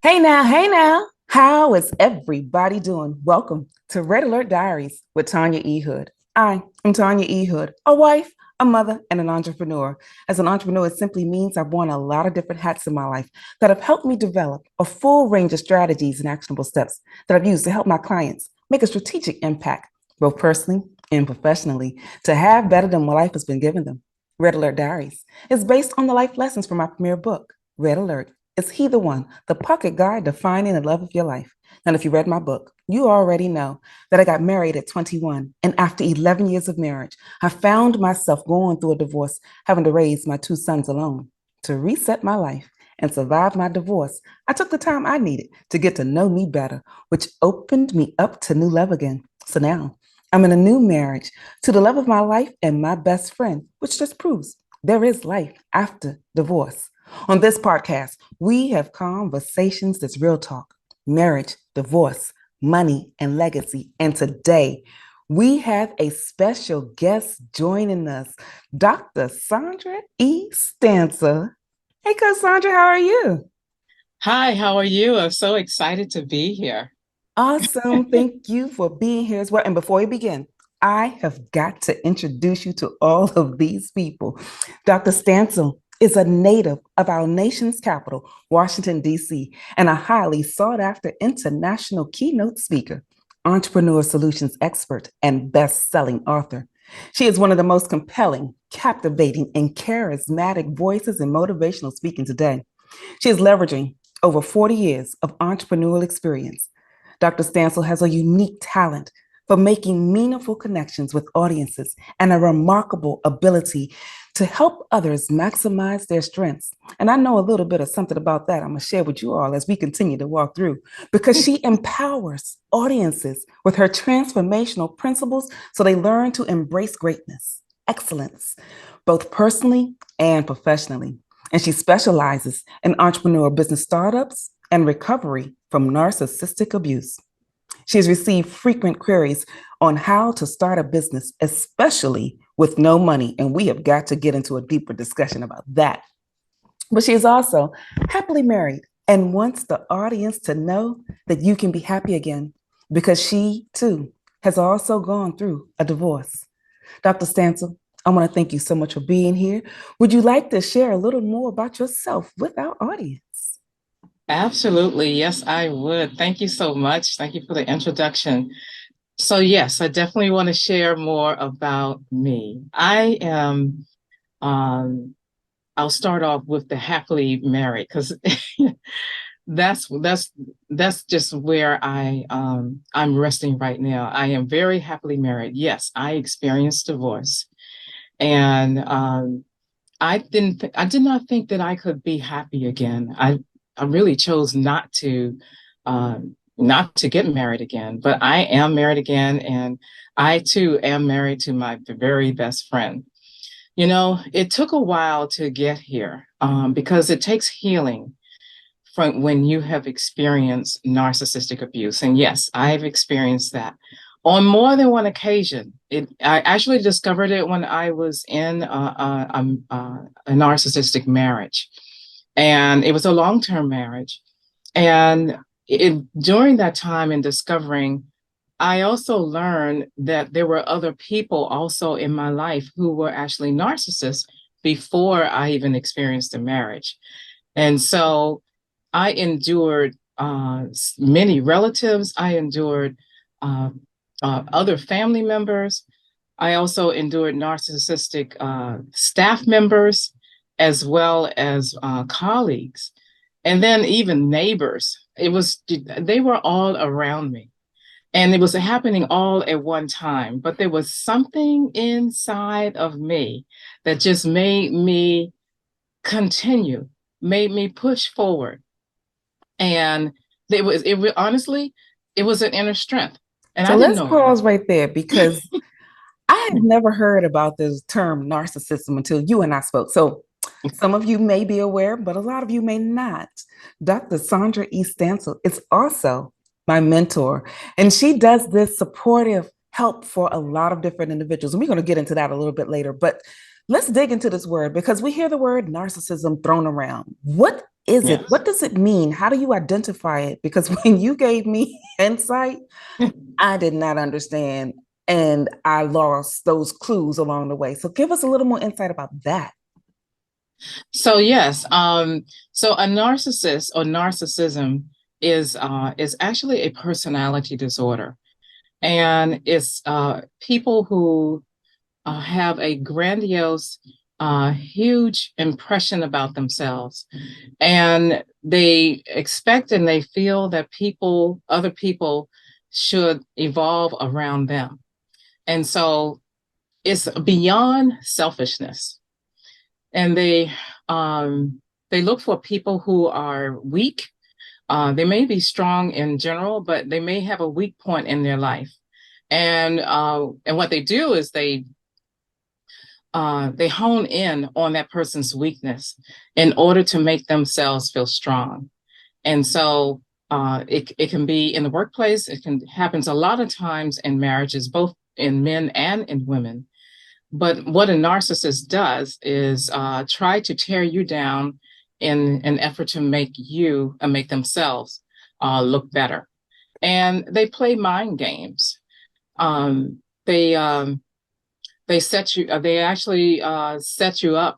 Hey now. How is everybody doing? Welcome to Red Alert Diaries with Tanya E. Hood. I am Tanya E. Hood, a wife, a mother, and an entrepreneur. As an entrepreneur, it simply means I've worn a lot of different hats in my life that have helped me develop a full range of strategies and actionable steps that I've used to help my clients make a strategic impact, both personally and professionally, to have better than what life has been given them. Red Alert Diaries is based on the life lessons from my premier book, Red Alert. Is he the one, the pocket guide to finding the love of your life? And if you read my book, you already know that I got married at 21. And after 11 years of marriage, I found myself going through a divorce, having to raise my two sons alone. To reset my life and survive my divorce, I took the time I needed to get to know me better, which opened me up to new love again. So now I'm in a new marriage to the love of my life and my best friend, which just proves there is life after divorce. On this podcast, we have conversations that's real talk, marriage, divorce, money, and legacy. And today, we have a special guest joining us, Dr. Sandra E. Stanza. Hey, Cassandra, how are you? Hi, how are you? I'm so excited to be here. Awesome. Thank you for being here as well. And before we begin, I have got to introduce you to all of these people. Dr. Stancil is a native of our nation's capital, Washington, D.C., and a highly sought after international keynote speaker, entrepreneur solutions expert, and best selling author. She is one of the most compelling, captivating, and charismatic voices in motivational speaking today. She is leveraging over 40 years of entrepreneurial experience. Dr. Stansel has a unique talent for making meaningful connections with audiences and a remarkable ability to help others maximize their strengths. And I know a little bit of something about that I'm going to share with you all as we continue to walk through because she empowers audiences with her transformational principles so they learn to embrace greatness, excellence, both personally and professionally. And she specializes in entrepreneurial business startups and recovery from narcissistic abuse. She has received frequent queries on how to start a business, especially with no money. And we have got to get into a deeper discussion about that. But she is also happily married and wants the audience to know that you can be happy again because she too has also gone through a divorce. Dr. Stancil, I want to thank you so much for being here. Would you like to share a little more about yourself with our audience? Absolutely. Yes, I would. Thank you so much. Thank you for the introduction. So, yes, I definitely want to share more about me. Um, I'll start off with the happily married because that's that's that's just where I'm resting right now. I am very happily married. Yes, I experienced divorce, and I did not think that I could be happy again. I really chose not to get married again, but I am married again, and I too am married to my very best friend. You know, it took a while to get here, because it takes healing from when you have experienced narcissistic abuse. And yes, I've experienced that on more than one occasion. I actually discovered it when I was in a narcissistic marriage, and it was a long-term marriage. And during that time in discovering, I also learned that there were other people also in my life who were actually narcissists before I even experienced the marriage. And so I endured many relatives. I endured uh, other family members. I also endured narcissistic staff members, as well as colleagues, and then even neighbors. They were all around me, and it was happening all at one time. But there was something inside of me that just made me continue, made me push forward. And honestly, it was an inner strength. And So I didn't let's know it was. pause right there because I had never heard about this term narcissism until you and I spoke. So some of you may be aware, but a lot of you may not. Dr. Sandra E. Stansel is also my mentor, and she does this supportive help for a lot of different individuals. And we're going to get into that a little bit later, but let's dig into this word because we hear the word narcissism thrown around. What is it? Yes. What does it mean? How do you identify it? Because when you gave me insight, I did not understand and I lost those clues along the way. So give us a little more insight about that. So yes, so a narcissist or narcissism is actually a personality disorder, and it's people who have a grandiose, huge impression about themselves, and they expect and they feel that other people, should evolve around them, and so it's beyond selfishness, and they look for people who are weak. They may be strong in general, but they may have a weak point in their life. And what they do is they hone in on that person's weakness in order to make themselves feel strong. And so it can be in the workplace. It can happens a lot of times in marriages, both in men and in women. But what a narcissist does is try to tear you down in an effort to make you and make themselves look better. And they play mind games. Um, they set you. They actually set you up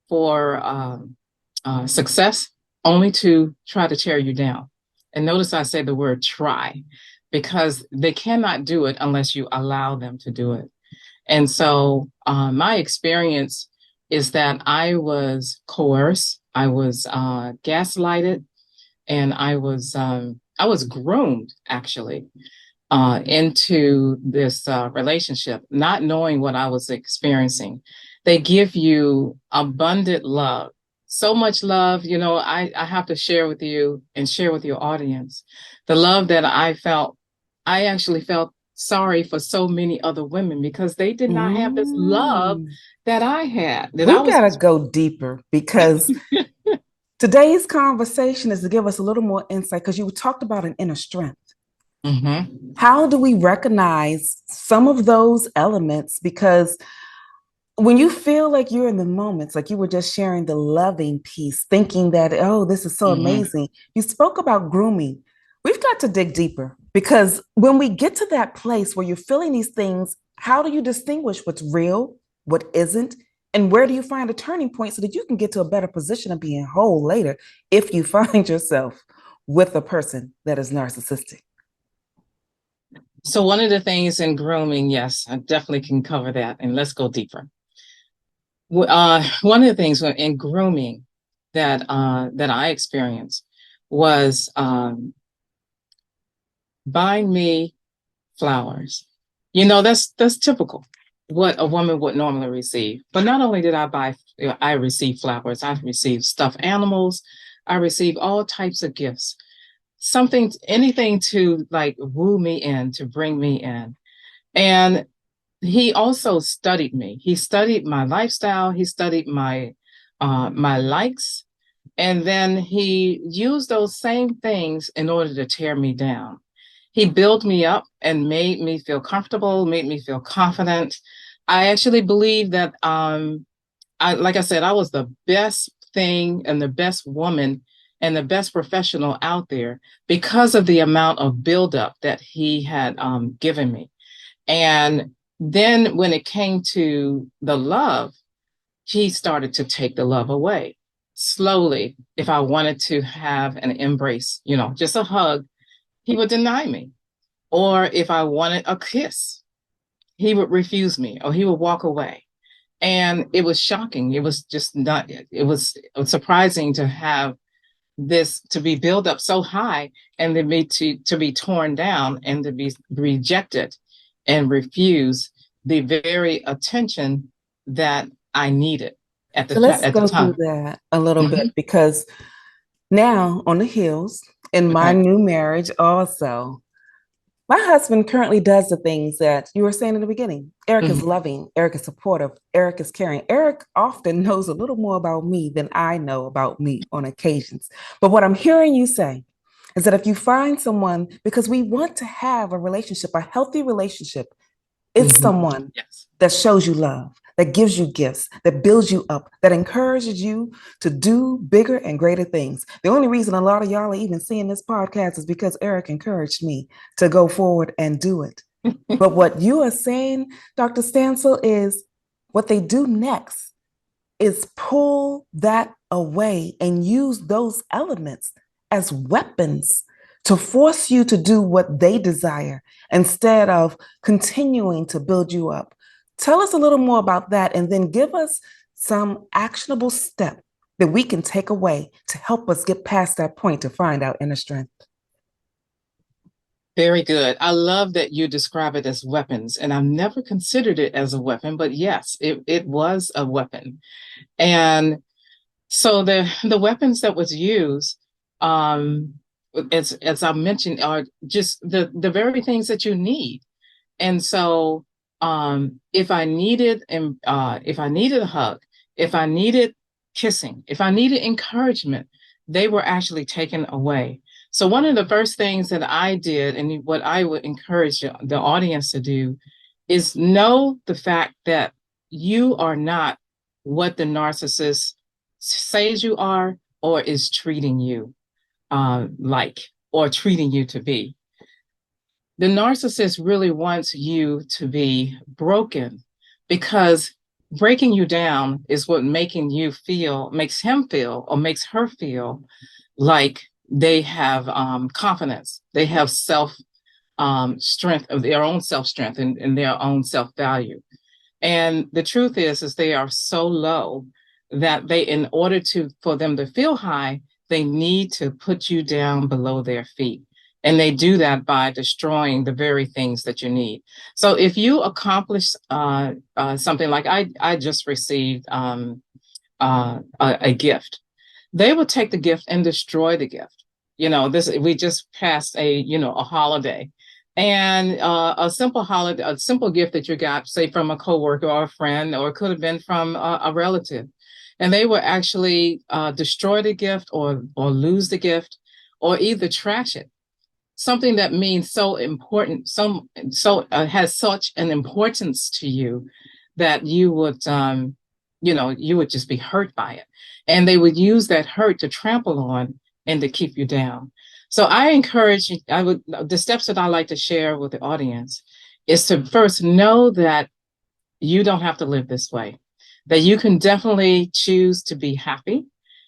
for success, only to try to tear you down. And notice I say the word try, because they cannot do it unless you allow them to do it. And so my experience is that I was coerced, I was gaslighted, and I was groomed actually into this relationship, not knowing what I was experiencing. They give you abundant love, so much love. You know, I have to share with you and share with your audience the love that I felt. I actually felt sorry for so many other women because they did not have this love Mm. that I had, that I We was. got to go deeper because today's conversation is to give us a little more insight because you talked about an inner strength. Mhm. How do we recognize some of those elements? Because when you feel like you're in the moments, like you were just sharing the loving piece, thinking that, oh, this is so Mhm. amazing. You spoke about grooming. We've got to dig deeper because when we get to that place where you're feeling these things, how do you distinguish what's real, what isn't, and where do you find a turning point so that you can get to a better position of being whole later if you find yourself with a person that is narcissistic? So one of the things in grooming, yes, I definitely can cover that, and let's go deeper. One of the things in grooming that I experienced was buying me flowers. You know, that's typical what a woman would normally receive. But not only did I received flowers. I received stuffed animals. I received all types of gifts. Anything to like woo me in, to bring me in. And he also studied me. He studied my lifestyle. He studied my likes, and then he used those same things in order to tear me down. He built me up and made me feel comfortable, made me feel confident. I actually believe that, like I said, I was the best thing and the best woman and the best professional out there because of the amount of buildup that he had given me. And then when it came to the love, he started to take the love away slowly. If I wanted to have an embrace, you know, just a hug, he would deny me. Or if I wanted a kiss, he would refuse me or he would walk away. And it was shocking. It was just not, it was surprising to have this to be built up so high and then to be torn down and to be rejected and refuse the very attention that I needed So let's at the go through time. that a little bit Mm-hmm. because now on the heels in my Okay. new marriage also, my husband currently does the things that you were saying in the beginning. Eric is Mm-hmm. loving, Eric is supportive, Eric is caring. Eric often knows a little more about me than I know about me on occasions. But what I'm hearing you say is that if you find someone, because we want to have a relationship, a healthy relationship, it's Mm-hmm. someone Yes. that shows you love, that gives you gifts, that builds you up, that encourages you to do bigger and greater things. The only reason a lot of y'all are even seeing this podcast is because Eric encouraged me to go forward and do it. But what you are saying, Dr. Stansel, is what they do next is pull that away and use those elements as weapons to force you to do what they desire instead of continuing to build you up. Tell us a little more about that and then give us some actionable step that we can take away to help us get past that point to find our inner strength. Very good. I love that you describe it as weapons, and I've never considered it as a weapon, but yes, it was a weapon. And so the weapons that was used, as I mentioned, are just the very things that you need. And so if I needed a hug, if I needed kissing, if I needed encouragement, they were actually taken away. So one of the first things that I did, and what I would encourage the audience to do, is know the fact that you are not what the narcissist says you are or is treating you like or treating you to be. The narcissist really wants you to be broken because breaking you down is what makes him feel or makes her feel like they have confidence, they have self strength of their own self strength and their own self value. And the truth is they are so low that in order for them to feel high, they need to put you down below their feet. And they do that by destroying the very things that you need. So if you accomplish something like I just received a gift, they will take the gift and destroy the gift. We just passed a holiday, and a simple gift that you got, say from a coworker or a friend, or it could have been from a relative, and they will actually destroy the gift or lose the gift, or either trash it. Something that means so important, has such an importance to you that you would just be hurt by it, and they would use that hurt to trample on and to keep you down. So I encourage you, the steps that I like to share with the audience is to first know that you don't have to live this way, that you can definitely choose to be happy,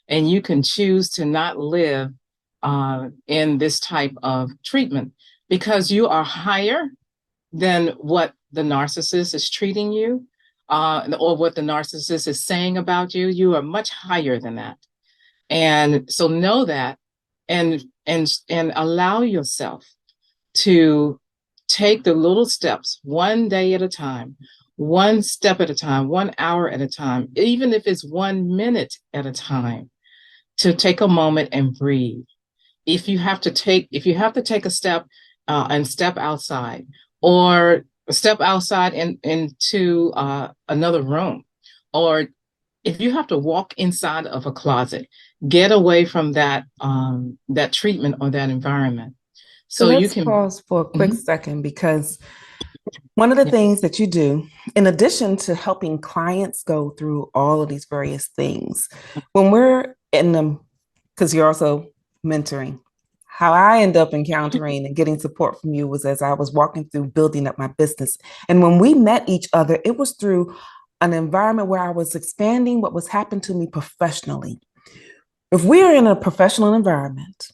and you can choose to not live in this type of treatment because you are higher than what the narcissist is treating you, or what the narcissist is saying about you. You are much higher than that. And so know that, and allow yourself to take the little steps one day at a time, one step at a time, 1 hour at a time, even if it's 1 minute at a time, to take a moment and breathe. If you have to take a step and step outside, or step outside into another room, or if you have to walk inside of a closet, get away from that treatment or that environment, So so you let's can. pause for a quick Mhm. second because one of the Yeah. things that you do, in addition to helping clients go through all of these various things, when we're in them, because you're also mentoring, how I end up encountering and getting support from you was as I was walking through building up my business. And when we met each other, it was through an environment where I was expanding what was happening to me professionally. If we are in a professional environment,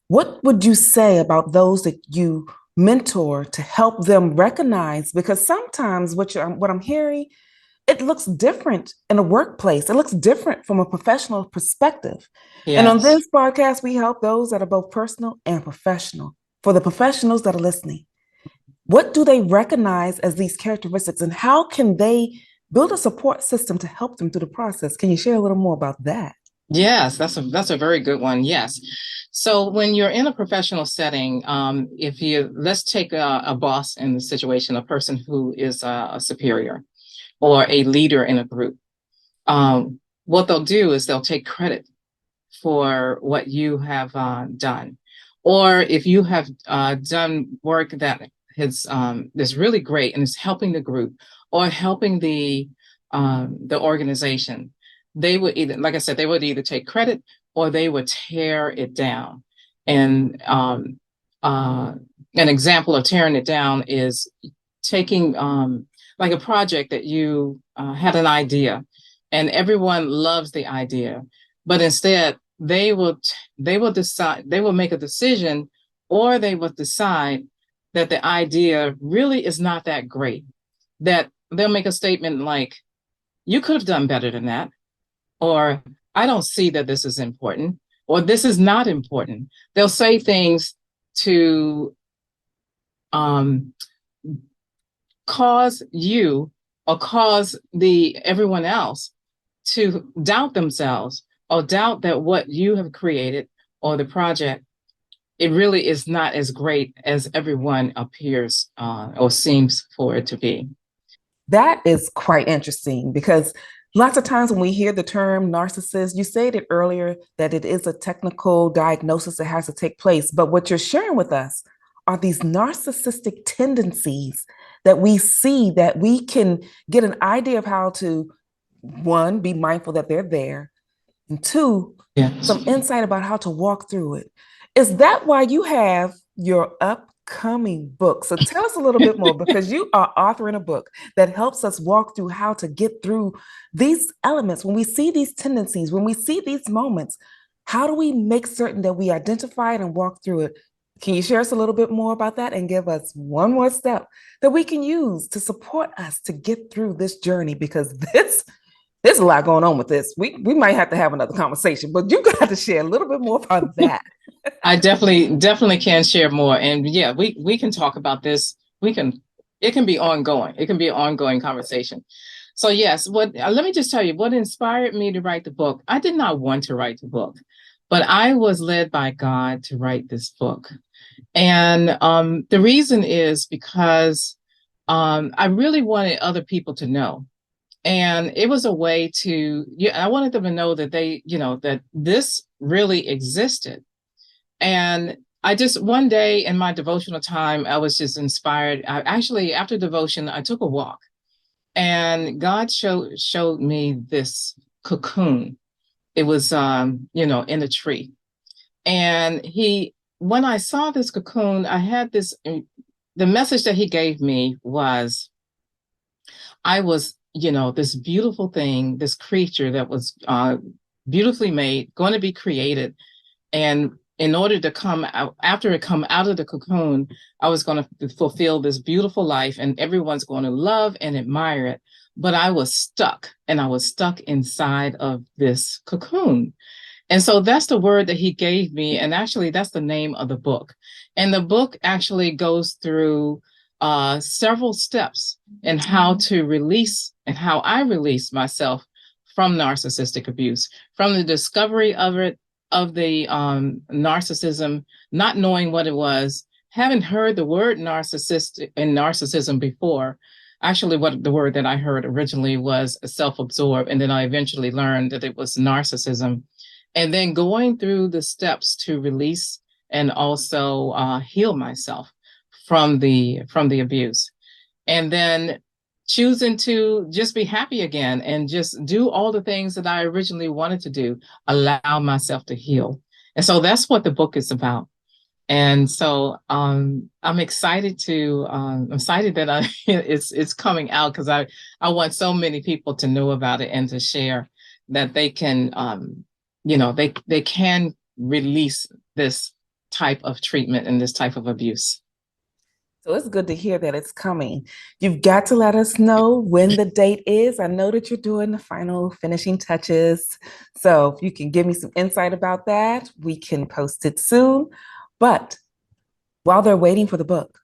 what would you say about those that you mentor to help them recognize? Because sometimes what I'm hearing, it looks different in a workplace. It looks different from a professional perspective. And on Yes. this podcast, we help those that are both personal and professional. For the professionals that are listening, what do they recognize as these characteristics, and how can they build a support system to help them through the process? Can you share a little more about that? Yes, that's a very good one. Yes. So when you're in a professional setting, if you let's take a boss in the situation, a person who is a superior or a leader in a group. What they'll do is they'll take credit for what you have done, or if you have done work that is really great and is helping the group or helping the organization, they would either, like I said, they would either take credit or they would tear it down. And an example of tearing it down is taking like a project that you had an idea, and everyone loves the idea, but instead they will decide, they will make a decision, or they will decide that the idea really is not that great. That they'll make a statement like, "You could have done better than that," or "I don't see that this is important," or "This is not important." They'll say things to um, cause you or cause the everyone else to doubt themselves, or doubt that what you have created or the project, it really is not as great as everyone appears or seems for it to be. That is quite interesting because lots of times when we hear the term narcissist, you said it earlier that it is a technical diagnosis that has to take place. But what you're sharing with us are these narcissistic tendencies that we see, that we can get an idea of how to, one, be mindful that they're there, and two, Yes. some insight about how to walk through it. Is that why you have your upcoming book? So tell us a little bit more because you are authoring a book that helps us walk through how to get through these elements. When we see these tendencies, when we see these moments, how do we make certain that we identify it and walk through it? Can you share us a little bit more about that and give us one more step that we can use to support us to get through this journey? Because there's a lot going on with this. We might have to have another conversation, but you got to share a little bit more about that. I definitely can share more. And yeah, we can talk about this. We can, it can be ongoing. It can be an ongoing conversation. So yes, what let me just tell you what inspired me to write the book. I did not want to write the book, but I was led by God to write this book. And the reason is because I really wanted other people to know. And it was a way to, yeah, I wanted them to know that they, that this really existed. And I just, one day in my devotional time, I was just inspired. I actually, after devotion, I took a walk, and God showed me this cocoon. It was, in a tree. And when I saw this cocoon, I had this, the message that he gave me was, I was, this beautiful thing, this creature that was beautifully made, going to be created. And in order to come out, after it come out of the cocoon, I was going to fulfill this beautiful life, and everyone's going to love and admire it. But I was stuck, and I was stuck inside of this cocoon. And so that's the word that he gave me. And actually, that's the name of the book. And the book actually goes through several steps in how to release and how I release myself from narcissistic abuse, from the discovery of it, of the narcissism, not knowing what it was, haven't heard the word narcissist and narcissism before. Actually, what the word that I heard originally was self-absorbed, and then I eventually learned that it was narcissism. And then going through the steps to release and also heal myself from the abuse, and then choosing to just be happy again and just do all the things that I originally wanted to do, allow myself to heal. And so that's what the book is about. And so I'm excited to I'm excited that it's coming out, because I want so many people to know about it and to share that they can they can release this type of treatment and this type of abuse. So it's good to hear that it's coming. You've got to let us know when the date is. I know that you're doing the final finishing touches. So if you can give me some insight about that, we can post it soon. But while they're waiting for the book,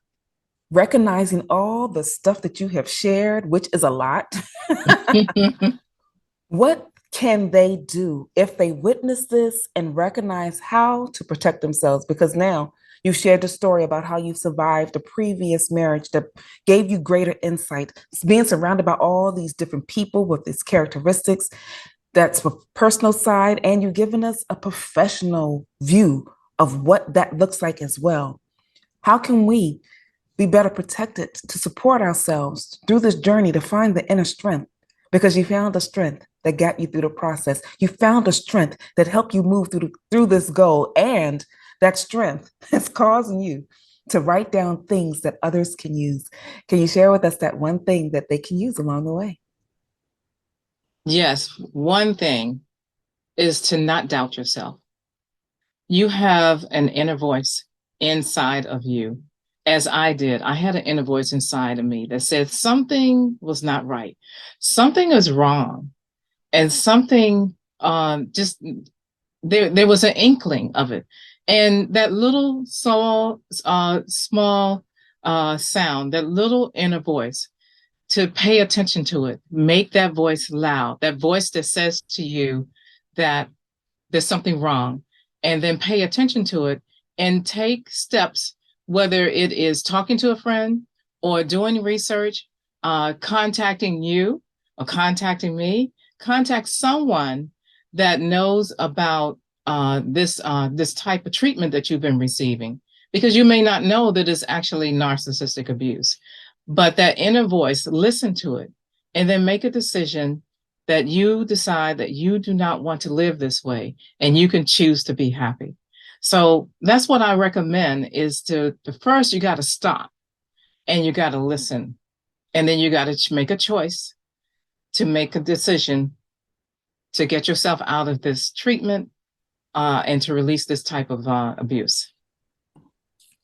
recognizing all the stuff that you have shared, which is a lot, what can they do if they witness this and recognize how to protect themselves? Because now you've shared the story about how you survived a previous marriage that gave you greater insight. Being surrounded by all these different people with these characteristics, that's the personal side, and you've given us a professional view of what that looks like as well. How can we be better protected to support ourselves through this journey to find the inner strength because you found the strength that got you through the process. You found the strength that helped you move through this goal. And that strength is causing you to write down things that others can use. Can you share with us that one thing that they can use along the way? Yes, one thing is to not doubt yourself. You have an inner voice inside of you, as I did. I had an inner voice inside of me that said something was not right, something is wrong, and something just there was an inkling of it, and that little small sound, that little inner voice, to pay attention to it, make that voice loud, that voice that says to you that there's something wrong, and then pay attention to it and take steps, whether it is talking to a friend or doing research, contacting you or contacting me. Contact someone that knows about this type of treatment that you've been receiving, because you may not know that it's actually narcissistic abuse. But that inner voice, listen to it, and then make a decision that you decide that you do not want to live this way, and you can choose to be happy. So that's what I recommend, is to first you got to stop and you got to listen, and then you got to make a choice, to make a decision to get yourself out of this treatment, and to release this type of abuse.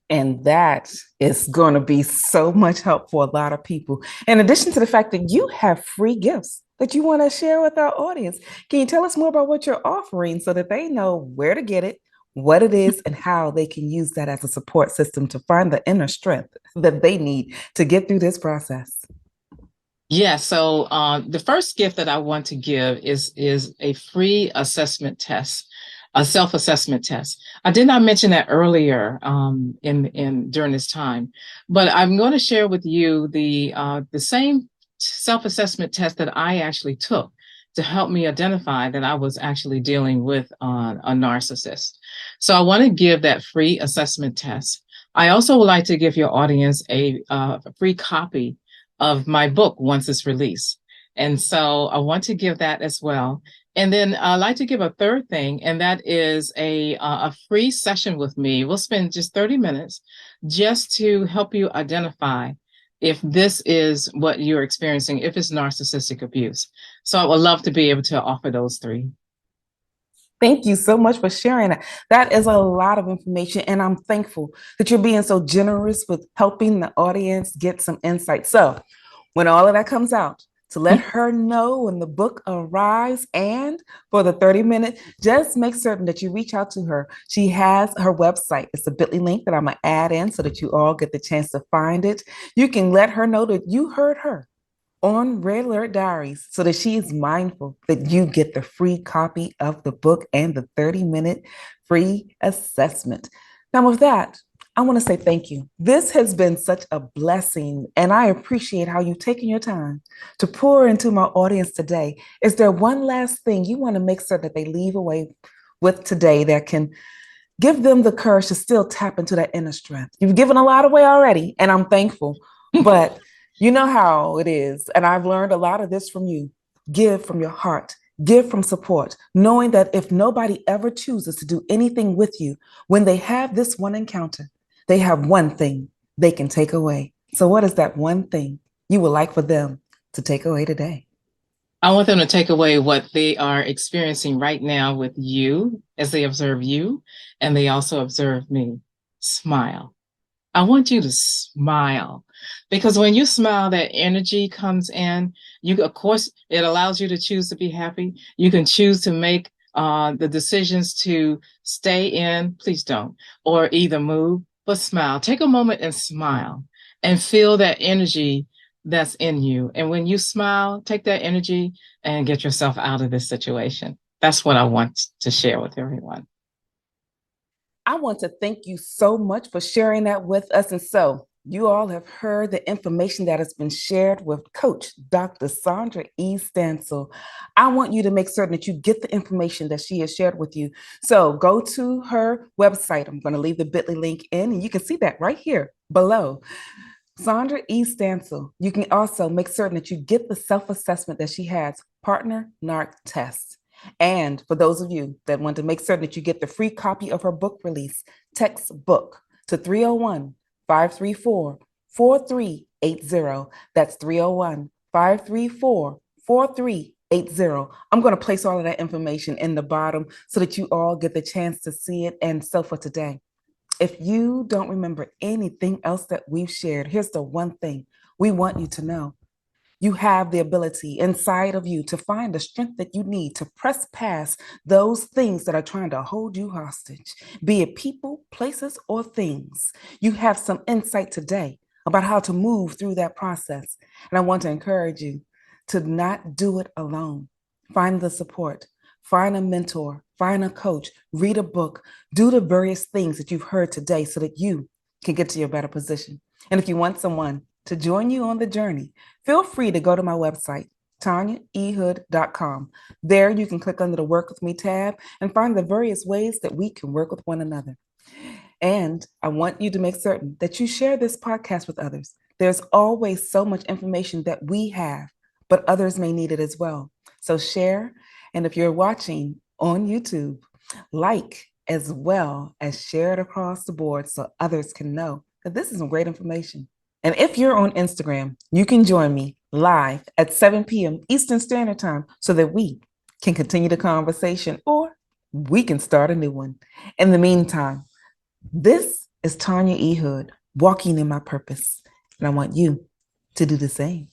And that is going to be so much help for a lot of people. In addition to the fact that you have free gifts that you want to share with our audience, can you tell us more about what you're offering so that they know where to get it, what it is, and how they can use that as a support system to find the inner strength that they need to get through this process? Yeah, so the first gift that I want to give is a free assessment test, a self-assessment test. I did not mention that earlier in during this time, but I'm going to share with you the same self-assessment test that I actually took to help me identify that I was actually dealing with a narcissist. So I want to give that free assessment test. I also would like to give your audience a free copy of my book once it's released. And so I want to give that as well. And then I'd like to give a third thing, and that is a free session with me. We'll spend just 30 minutes just to help you identify if this is what you're experiencing, if it's narcissistic abuse. So I would love to be able to offer those three. Thank you so much for sharing that. That is a lot of information, and I'm thankful that you're being so generous with helping the audience get some insight. So, when all of that comes out, to let her know when the book arrives and for the 30-minute, just make certain that you reach out to her. She has her website. It's a bit.ly link that I'm going to add in so that you all get the chance to find it. You can let her know that you heard her on Red Alert Diaries so that she is mindful that you get the free copy of the book and the 30-minute free assessment. Now, with that, I want to say thank you. This has been such a blessing, and I appreciate how you've taken your time to pour into my audience today. Is there one last thing you want to make sure that they leave away with today that can give them the courage to still tap into that inner strength? You've given a lot away already, and I'm thankful, but you know how it is. And I've learned a lot of this from you. Give from your heart, give from support, knowing that if nobody ever chooses to do anything with you, when they have this one encounter, they have one thing they can take away. So, what is that one thing you would like for them to take away today? I want them to take away what they are experiencing right now with you as they observe you, and they also observe me. Smile. I want you to smile, because when you smile, that energy comes in. You, of course, it allows you to choose to be happy. You can choose to make the decisions to stay in, please don't, or either move, but smile. Take a moment and smile and feel that energy that's in you. And when you smile, take that energy and get yourself out of this situation. That's what I want to share with everyone. I want to thank you so much for sharing that with us. And so, you all have heard the information that has been shared with Coach Dr. Sandra E. Stansel. I want you to make certain that you get the information that she has shared with you. So go to her website. I'm going to leave the bit.ly link in, and you can see that right here below. Sandra E. Stansel, you can also make certain that you get the self-assessment that she has, Partner NARC Test. And for those of you that want to make certain that you get the free copy of her book release, text book to 301 534 4380. That's 301 534 4380. I'm going to place all of that information in the bottom so that you all get the chance to see it. And so for today, if you don't remember anything else that we've shared, here's the one thing we want you to know. You have the ability inside of you to find the strength that you need to press past those things that are trying to hold you hostage, be it people, places, or things. You have some insight today about how to move through that process. And I want to encourage you to not do it alone. Find the support, find a mentor, find a coach, read a book, do the various things that you've heard today so that you can get to your better position. And if you want someone to join you on the journey, feel free to go to my website, tanyaehood.com. There you can click under the Work With Me tab and find the various ways that we can work with one another. And I want you to make certain that you share this podcast with others. There's always so much information that we have, but others may need it as well. So share. And if you're watching on YouTube, like as well as share it across the board so others can know that this is some great information. And if you're on Instagram, you can join me live at 7 p.m. Eastern Standard Time so that we can continue the conversation or we can start a new one. In the meantime, this is Tanya E. Hood, walking in my purpose, and I want you to do the same.